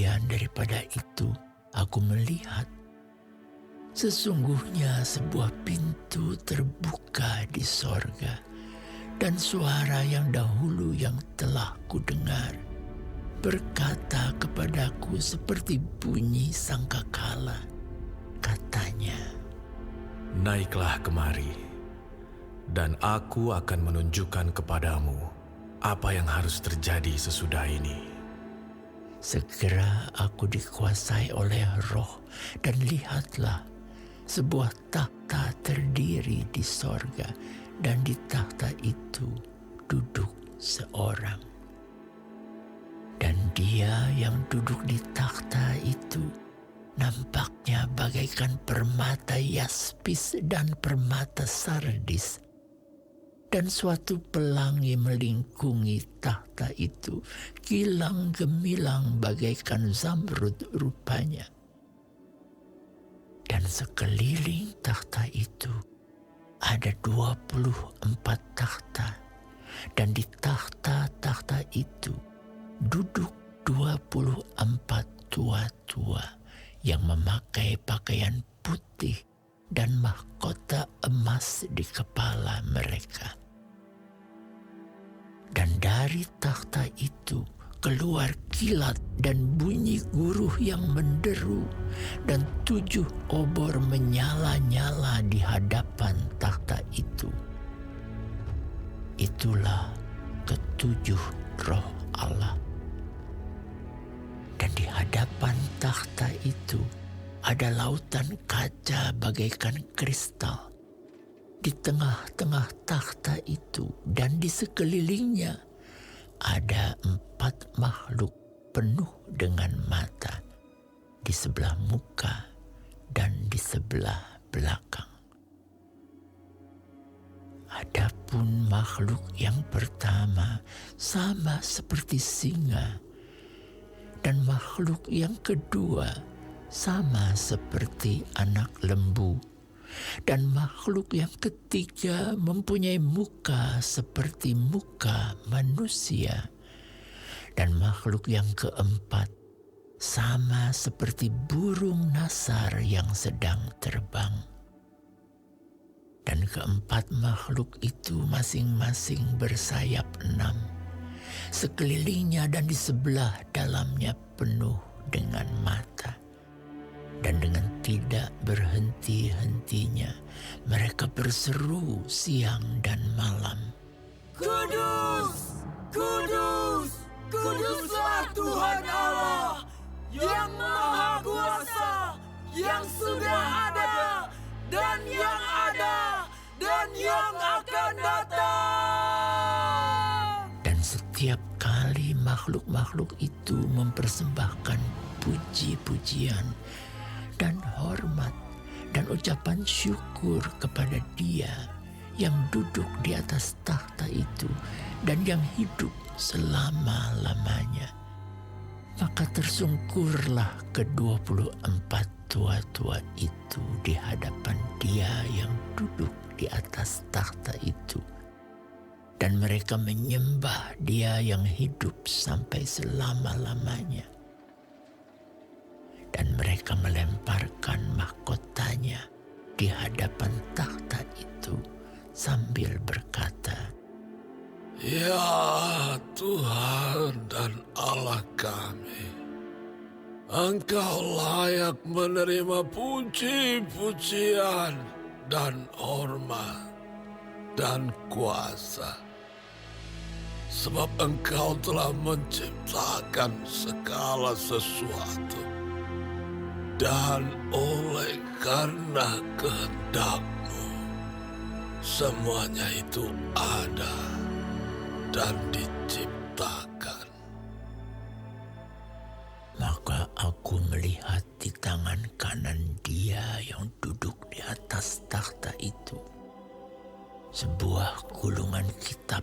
Kemudian daripada itu aku melihat, sesungguhnya sebuah pintu terbuka di sorga, dan suara yang dahulu yang telah kudengar berkata kepadaku seperti bunyi sangkakala. Katanya, "Naiklah kemari, dan aku akan menunjukkan kepadamu apa yang harus terjadi sesudah ini." segera aku dikuasai oleh Roh, dan lihatlah, sebuah takhta terdiri di sorga, dan di takhta itu duduk seorang. Dan dia yang duduk di takhta itu nampaknya bagaikan permata yaspis dan permata sardis. Dan suatu pelangi melingkungi takhta itu, kilang gemilang bagaikan zamrud rupanya. Dan sekeliling takhta itu ada 24 takhta, dan di takhta-takhta itu duduk 24 tua-tua yang memakai pakaian putih dan mahkota emas di kepala mereka. Dan dari takhta itu keluar kilat dan bunyi guruh yang menderu, dan 7 obor menyala-nyala di hadapan takhta itu. Itulah ketujuh roh Allah. Dan di hadapan takhta itu ada lautan kaca bagaikan kristal. Di tengah-tengah takhta itu dan di sekelilingnya ada 4 makhluk penuh dengan mata di sebelah muka dan di sebelah belakang. Adapun makhluk yang pertama sama seperti singa, dan makhluk yang kedua sama seperti anak lembu, dan makhluk yang ketiga mempunyai muka seperti muka manusia, dan makhluk yang keempat sama seperti burung nasar yang sedang terbang. Dan keempat makhluk itu masing-masing bersayap 6, sekelilingnya dan di sebelah dalamnya penuh dengan mata. Dan dengan tidak berhenti-hentinya mereka berseru siang dan malam, "Kudus, kudus, kuduslah Tuhan Allah yang Maha Kuasa, yang sudah ada dan yang ada dan yang akan datang." Dan setiap kali makhluk-makhluk itu mempersembahkan puji-pujian dan hormat dan ucapan syukur kepada Dia yang duduk di atas takhta itu dan yang hidup selama-lamanya. Maka tersungkurlah ke-24 tua-tua itu di hadapan Dia yang duduk di atas takhta itu. Dan mereka menyembah Dia yang hidup sampai selama-lamanya. Dan mereka melemparkan mahkotanya di hadapan takhta itu sambil berkata, "Ya Tuhan dan Allah kami, Engkau layak menerima puji-pujian dan hormat dan kuasa, sebab Engkau telah menciptakan segala sesuatu, dan oleh karena kehendak-Mu semuanya itu ada dan diciptakan." Maka aku melihat di tangan kanan Dia yang duduk di atas takhta itu sebuah gulungan kitab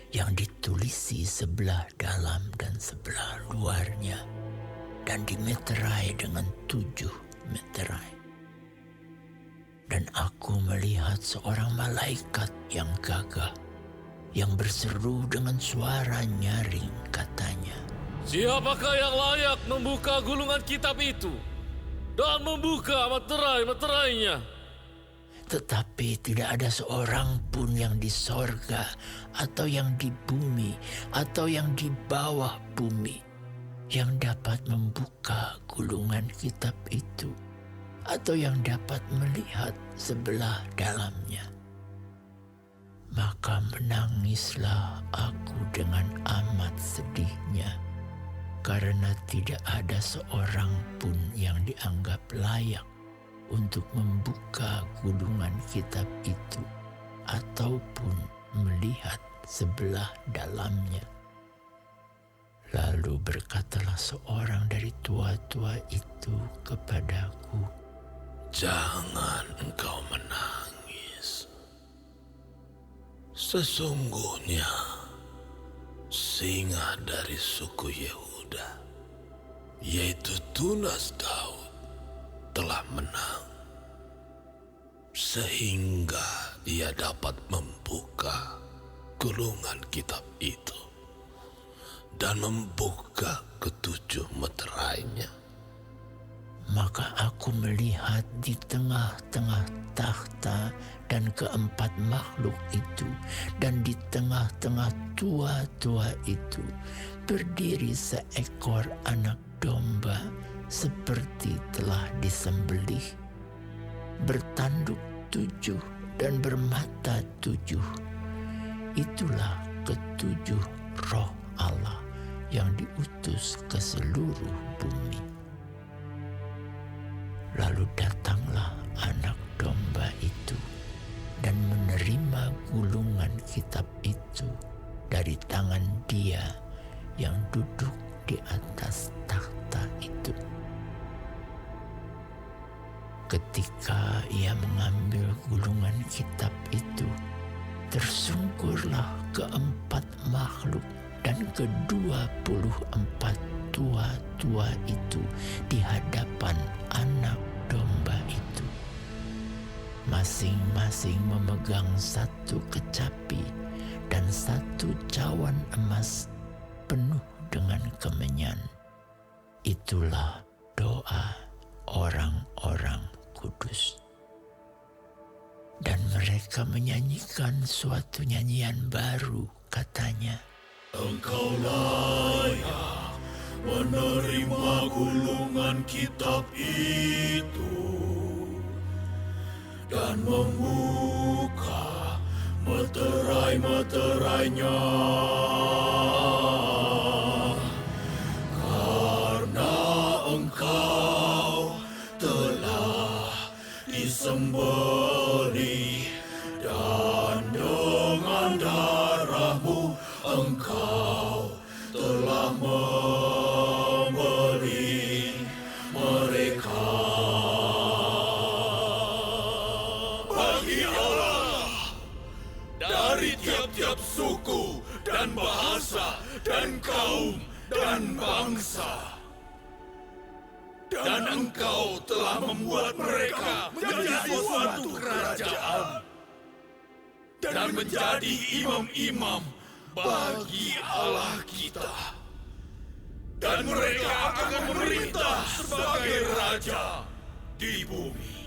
yang ditulisi sebelah dalam dan sebelah luarnya, dan dimeterai dengan 7 meterai. Dan aku melihat seorang malaikat yang gagah, yang berseru dengan suara nyaring, katanya, Siapakah yang layak membuka gulungan kitab itu dan membuka materai-materainya? Tetapi tidak ada seorang pun yang di sorga atau yang di bumi atau yang di bawah bumi yang dapat membuka gulungan kitab itu atau yang dapat melihat sebelah dalamnya. Maka menangislah aku dengan amat sedihnya, karena tidak ada seorang pun yang dianggap layak untuk membuka gulungan kitab itu ataupun melihat sebelah dalamnya. Lalu berkatalah seorang dari tua-tua itu kepadaku, Jangan engkau menangis. Sesungguhnya singa dari suku Yehuda, yaitu Tunas Daud, telah menang, sehingga ia dapat membuka gulungan kitab itu dan membuka ketujuh meterainya. Maka aku melihat di tengah-tengah takhta dan keempat makhluk itu, dan di tengah-tengah tua-tua itu berdiri seekor anak domba seperti telah disembelih, bertanduk 7 dan bermata 7. Itulah ketujuh roh Allah yang diutus ke seluruh bumi. Lalu datanglah anak domba itu dan menerima gulungan kitab itu dari tangan Dia yang duduk di atas takhta itu. Ketika ia mengambil gulungan kitab itu, tersungkurlah keempat makhluk dan ke-24 tua-tua itu di hadapan anak domba itu. Masing-masing memegang satu kecapi dan satu cawan emas penuh dengan kemenyan. Itulah doa orang-orang kudus. Dan mereka menyanyikan suatu nyanyian baru, katanya, Engkau layak menerima gulungan kitab itu dan membuka meterai-meterainya, karena engkau telah disembelih dan dengan darahmu engkau telah membeli mereka. Bagi Allah dari tiap-tiap suku dan bahasa dan kaum dan bangsa. Dan engkau telah membuat mereka menjadi suatu kerajaan dan menjadi imam-imam bagi Allah kita. Dan mereka akan memerintah sebagai raja di bumi.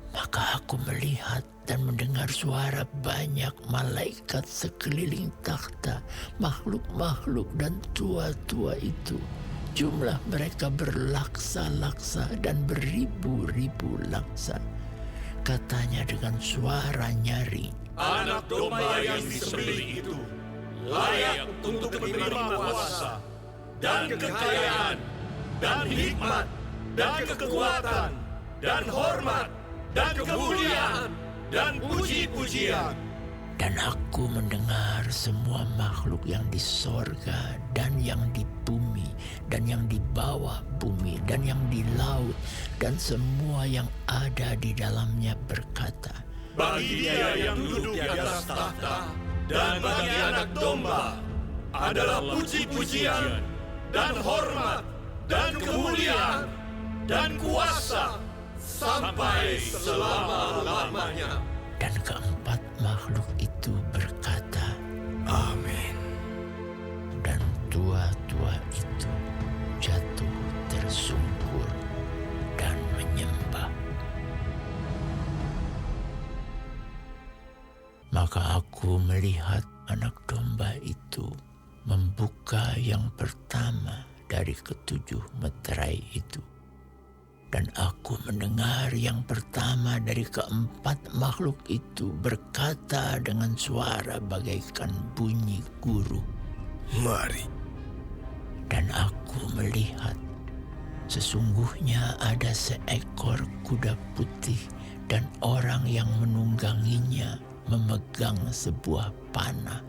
Maka aku melihat dan mendengar suara banyak malaikat sekeliling takhta, makhluk-makhluk dan tua-tua itu. Jumlah mereka berlaksa-laksa dan beribu-ribu laksa. Katanya dengan suara nyaring, Anak domba yang disembelih itu layak untuk menerima kuasa dan kekayaan dan hikmat dan kekuatan dan hormat dan kemuliaan dan puji-pujian. dan aku mendengar semua makhluk yang di sorga dan yang di bumi dan yang di bawah bumi dan yang di laut dan semua yang ada di dalamnya berkata, Bagi Dia yang duduk di atas tahta dan bagi anak domba adalah puji-pujian dan hormat dan kemuliaan dan kuasa sampai selama-lamanya. Dan keempat makhluk itu berkata, Amin. dan tua-tua Maka aku melihat anak domba itu membuka yang pertama dari ketujuh meterai itu. Dan aku mendengar yang pertama dari keempat makhluk itu berkata dengan suara bagaikan bunyi guru, Mari. dan aku melihat sesungguhnya ada seekor kuda putih dan orang yang menungganginya memegang sebuah panah,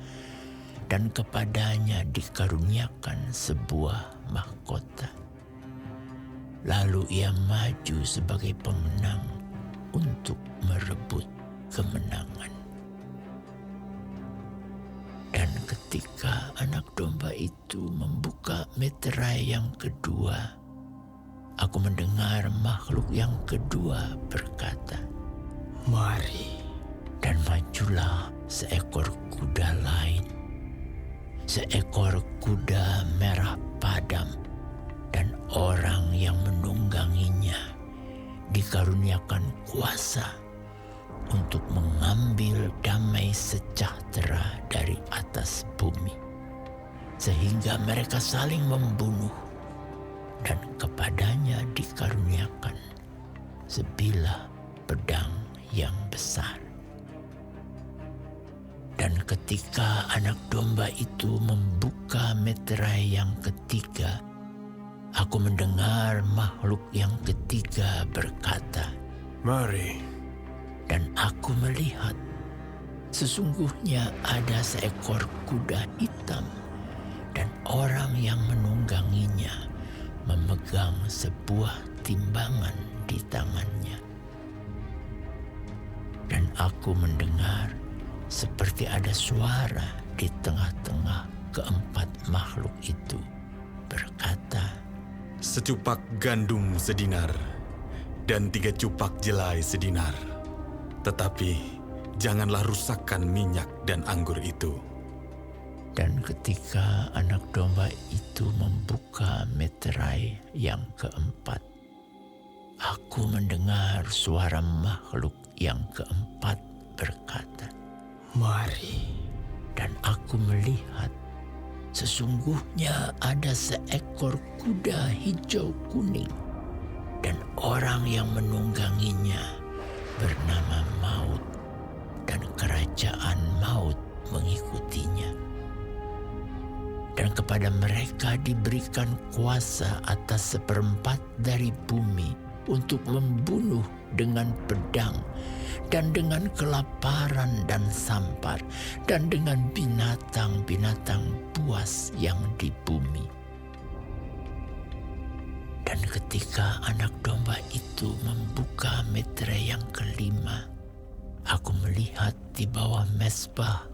dan kepadanya dikaruniakan sebuah mahkota. Lalu ia maju sebagai pemenang untuk merebut kemenangan. Dan ketika anak domba itu membuka meterai yang kedua, aku mendengar makhluk yang kedua berkata, Mari. dan majulah seekor kuda lain, seekor kuda merah padam, dan orang yang menungganginya dikaruniakan kuasa untuk mengambil damai sejahtera dari atas bumi, sehingga mereka saling membunuh, dan kepadanya dikaruniakan sebilah pedang yang besar. Dan ketika anak domba itu membuka meterai yang ketiga, aku mendengar makhluk yang ketiga berkata, Mari. dan aku melihat sesungguhnya ada seekor kuda hitam, dan orang yang menungganginya memegang sebuah timbangan di tangannya. Dan aku mendengar seperti ada suara di tengah-tengah keempat makhluk itu berkata, Secupak gandum sedinar dan 3 cupak jelai sedinar. Tetapi janganlah rusakkan minyak dan anggur itu. Dan ketika anak domba itu membuka meterai yang keempat, aku mendengar suara makhluk yang keempat berkata, Mari. dan aku melihat sesungguhnya ada seekor kuda hijau kuning, dan orang yang menungganginya bernama Maut, dan kerajaan Maut mengikutinya. Dan kepada mereka diberikan kuasa atas 1/4 dari bumi untuk membunuh dengan pedang, dan dengan kelaparan dan sampar, dan dengan binatang-binatang buas yang di bumi. Dan ketika anak domba itu membuka meterai yang kelima, aku melihat di bawah mezbah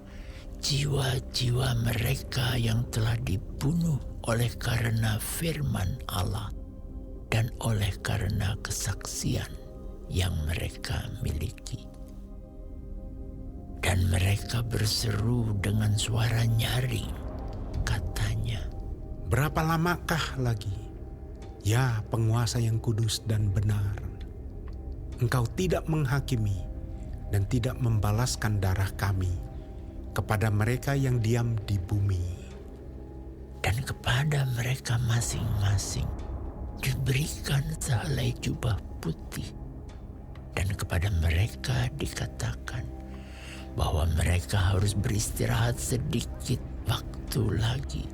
jiwa-jiwa mereka yang telah dibunuh oleh karena firman Allah dan oleh karena kesaksian yang mereka miliki. Dan mereka berseru dengan suara nyaring, katanya, Berapa lamakah lagi, ya penguasa yang kudus dan benar, engkau tidak menghakimi dan tidak membalaskan darah kami kepada mereka yang diam di bumi. dan kepada mereka masing-masing diberikan sehelai jubah putih, dan kepada mereka dikatakan bahwa mereka harus beristirahat sedikit waktu lagi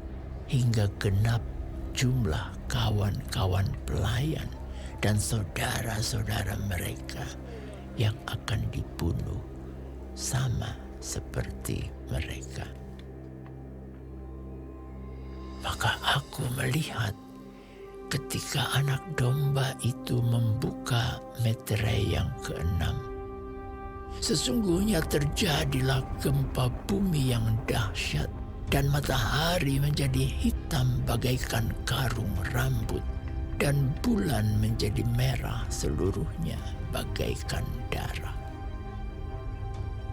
hingga genap jumlah kawan-kawan pelayan dan saudara-saudara mereka yang akan dibunuh sama seperti mereka. Maka aku melihat ketika anak domba itu membuka meterai yang keenam, sesungguhnya terjadilah gempa bumi yang dahsyat, dan matahari menjadi hitam bagaikan karung rambut, dan bulan menjadi merah seluruhnya bagaikan darah.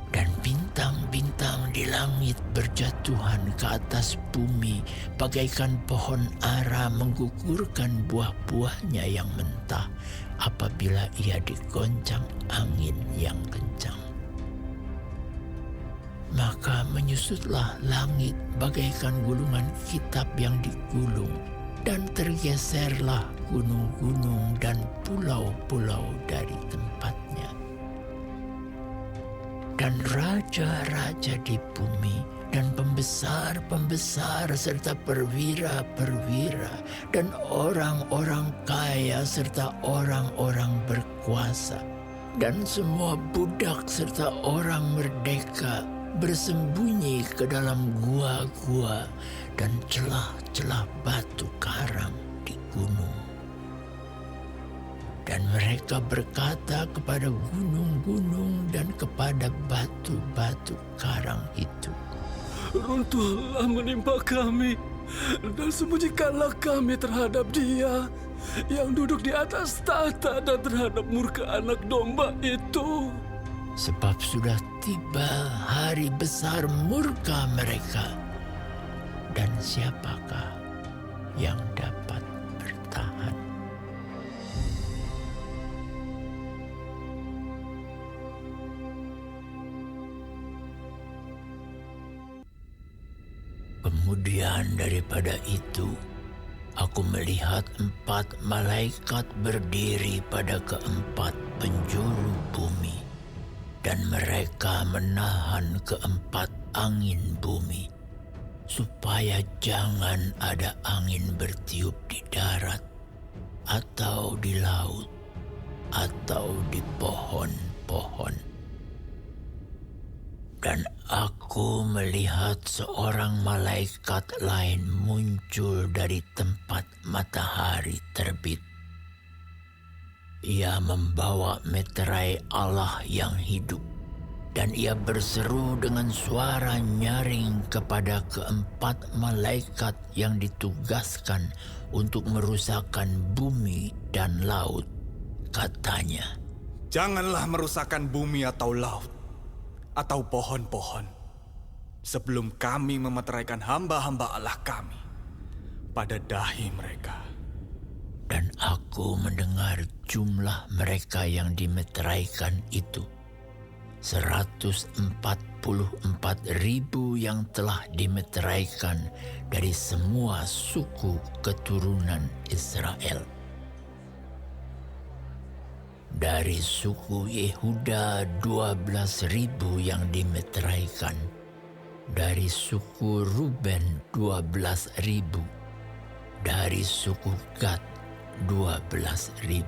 Dan bintang-bintang di langit berjatuhan ke atas bumi bagaikan pohon ara menggugurkan buah-buahnya yang mentah apabila ia digoncang angin yang kencang. Maka menyusutlah langit bagaikan gulungan kitab yang digulung, dan tergeserlah gunung-gunung dan pulau-pulau dari tempatnya. Dan raja-raja di bumi dan pembesar-pembesar serta perwira-perwira dan orang-orang kaya serta orang-orang berkuasa dan semua budak serta orang merdeka bersembunyi ke dalam gua-gua dan celah-celah batu karang di gunung. Dan mereka berkata kepada gunung-gunung dan kepada batu-batu karang itu, Runtuhlah menimpa kami, dan sembunyikanlah kami terhadap Dia yang duduk di atas tahta dan terhadap murka anak domba itu. sebab sudah tiba hari besar murka mereka, dan siapakah yang dapat bertahan? Kemudian daripada itu, aku melihat 4 malaikat berdiri pada keempat penjuru bumi, dan mereka menahan keempat angin bumi, supaya jangan ada angin bertiup di darat, atau di laut, atau di pohon-pohon. Dan aku melihat seorang malaikat lain muncul dari tempat matahari terbit. Ia membawa meterai Allah yang hidup, dan ia berseru dengan suara nyaring kepada keempat malaikat yang ditugaskan untuk merusakkan bumi dan laut. Katanya, Janganlah merusakkan bumi atau laut, atau pohon-pohon, sebelum kami memeteraikan hamba-hamba Allah kami pada dahi mereka. dan aku mendengar jumlah mereka yang dimeteraikan itu, 144.000 yang telah dimeteraikan dari semua suku keturunan Israel. Dari suku Yehuda 12.000 yang dimeteraikan, dari suku Ruben 12.000, dari suku Gad 12.000,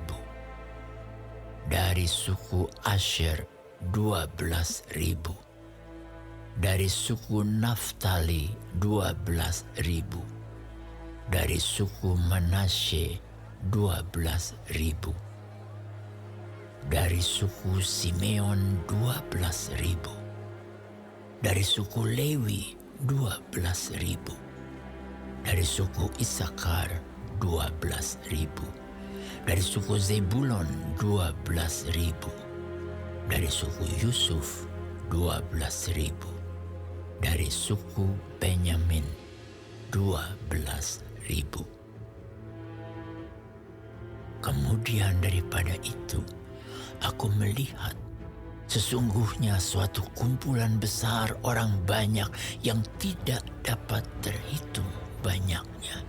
dari suku Asher 12.000, dari suku Naftali 12.000, dari suku Manasye 12.000, dari suku Simeon 12.000, dari suku Lewi 12.000, dari suku Isakar 12.000, dari suku Zebulon 12.000, dari suku Yusuf 12.000, dari suku Benyamin 12.000. Kemudian daripada itu, aku melihat sesungguhnya suatu kumpulan besar orang banyak yang tidak dapat terhitung banyaknya,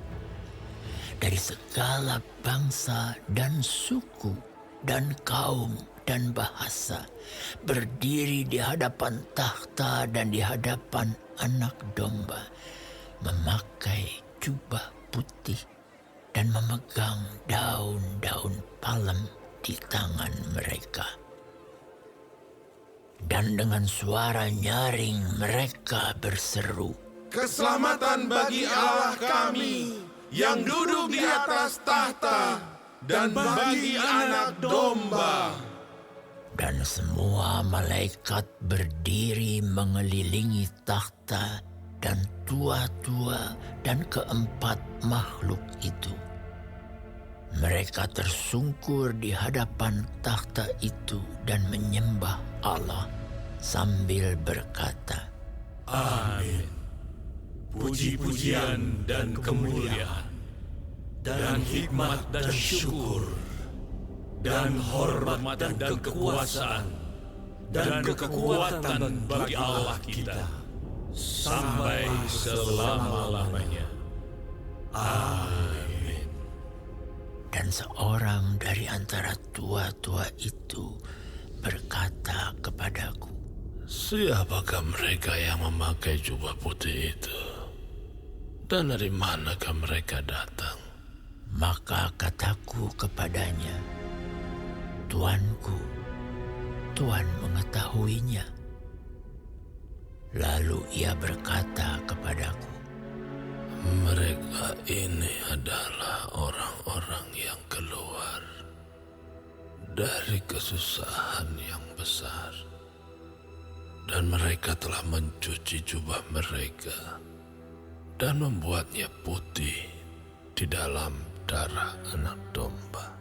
dari segala bangsa dan suku dan kaum dan bahasa, berdiri di hadapan takhta dan di hadapan Anak Domba, memakai jubah putih dan memegang daun-daun palem di tangan mereka. Dan dengan suara nyaring mereka berseru, Keselamatan bagi Allah kami yang duduk di atas tahta dan bagi Anak Domba. Dan semua malaikat berdiri mengelilingi takhta dan tua-tua dan keempat makhluk itu. Mereka tersungkur di hadapan takhta itu dan menyembah Allah sambil berkata, Amin. Puji-pujian dan kemuliaan, dan hikmat dan syukur, dan hormat dan kekuasaan, dan kekuatan bagi Allah kita sampai selama-lamanya. Amin. Dan seorang dari antara tua-tua itu berkata kepadaku, Siapakah mereka yang memakai jubah putih itu? Dan dari manakah mereka datang? Maka kataku kepadanya, Tuanku, Tuan mengetahuinya. Lalu ia berkata kepadaku, Mereka ini adalah orang-orang yang keluar dari kesusahan yang besar. Dan mereka telah mencuci jubah mereka dan membuatnya putih di dalam darah anak domba.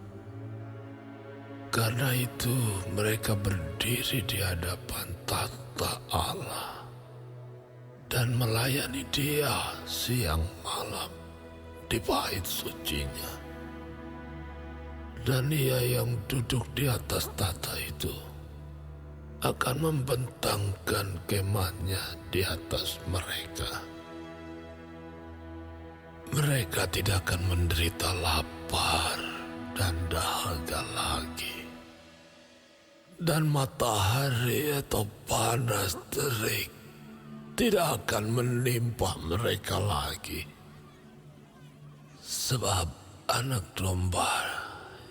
Karena itu mereka berdiri di hadapan tahta Allah dan melayani Dia siang malam di bait sucinya. Dan Ia yang duduk di atas tahta itu akan membentangkan kemahnya di atas mereka. Mereka tidak akan menderita lapar dan dahaga lagi. Dan matahari atau panas terik tidak akan menimpa mereka lagi. Sebab anak domba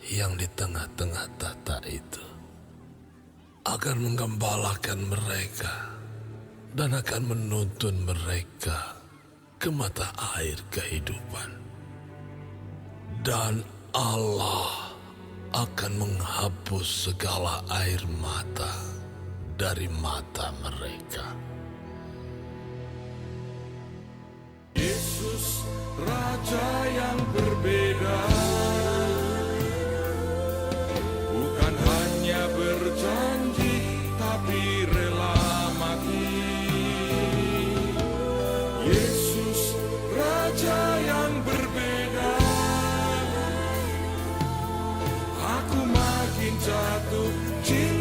yang di tengah-tengah tahta itu akan menggembalakan mereka dan akan menuntun mereka ke mata air kehidupan. Dan Allah akan menghapus segala air mata dari mata mereka. Yesus, Raja yang berbeda, bukan hanya berjanji, tapi rela mati. Yesus, Raja yang berbeda, aku makin jatuh cinta